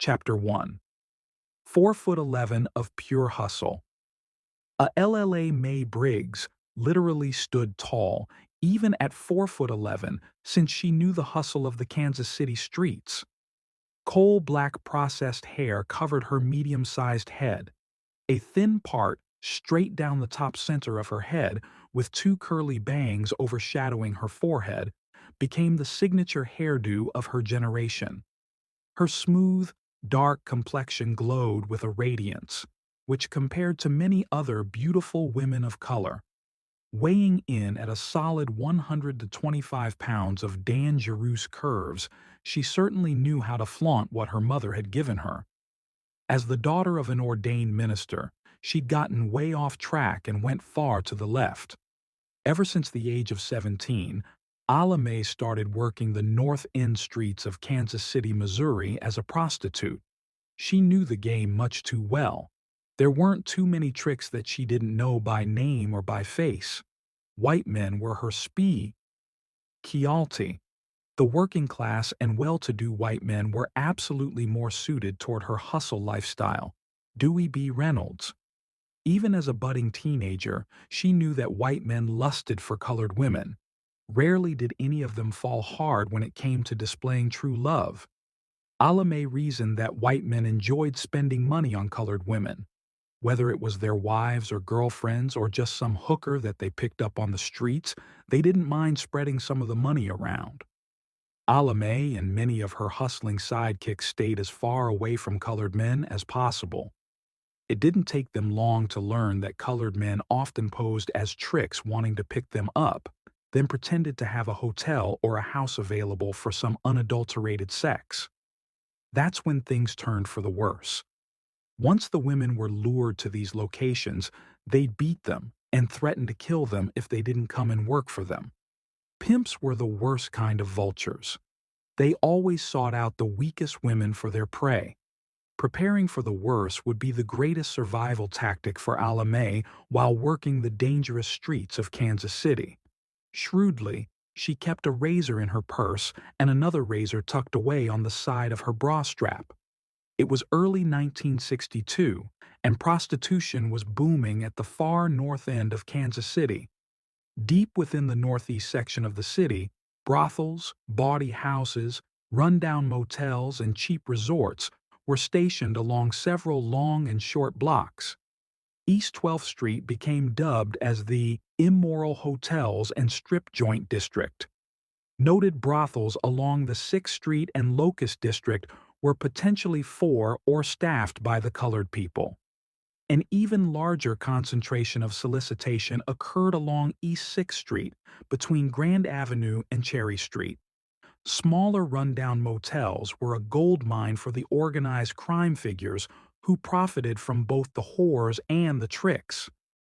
Chapter 1. 4'11" of pure hustle. A LLA May Briggs literally stood tall, even at 4'11", since she knew the hustle of the Kansas City streets. Coal-black processed hair covered her medium-sized head. A thin part straight down the top center of her head, with two curly bangs overshadowing her forehead, became the signature hairdo of her generation. Her smooth, dark complexion glowed with a radiance, which compared to many other beautiful women of color. Weighing in at a solid 125 pounds of dangerous curves, she certainly knew how to flaunt what her mother had given her. As the daughter of an ordained minister, she'd gotten way off track and went far to the left. Ever since the age of 17, Ala Mae started working the North End streets of Kansas City, Missouri as a prostitute. She knew the game much too well. There weren't too many tricks that she didn't know by name or by face. White men were her specialty. The working class and well-to-do white men were absolutely more suited toward her hustle lifestyle. Dewey B. Reynolds. Even as a budding teenager, she knew that white men lusted for colored women. Rarely did any of them fall hard when it came to displaying true love. Ala Mae reasoned that white men enjoyed spending money on colored women. Whether it was their wives or girlfriends or just some hooker that they picked up on the streets, they didn't mind spreading some of the money around. Ala Mae and many of her hustling sidekicks stayed as far away from colored men as possible. It didn't take them long to learn that colored men often posed as tricks wanting to pick them up, then pretended to have a hotel or a house available for some unadulterated sex. That's when things turned for the worse. Once the women were lured to these locations, they'd beat them and threaten to kill them if they didn't come and work for them. Pimps were the worst kind of vultures. They always sought out the weakest women for their prey. Preparing for the worst would be the greatest survival tactic for Ala Mae while working the dangerous streets of Kansas City. Shrewdly, she kept a razor in her purse and another razor tucked away on the side of her bra strap. It was early 1962, and prostitution was booming at the far north end of Kansas City. Deep within the northeast section of the city, brothels, bawdy houses, rundown motels, and cheap resorts were stationed along several long and short blocks. East 12th Street became dubbed as the immoral hotels and strip joint district. Noted brothels along the 6th Street and Locust District were potentially for or staffed by the colored people. An even larger concentration of solicitation occurred along East 6th Street between Grand Avenue and Cherry Street. Smaller rundown motels were a gold mine for the organized crime figures who profited from both the whores and the tricks.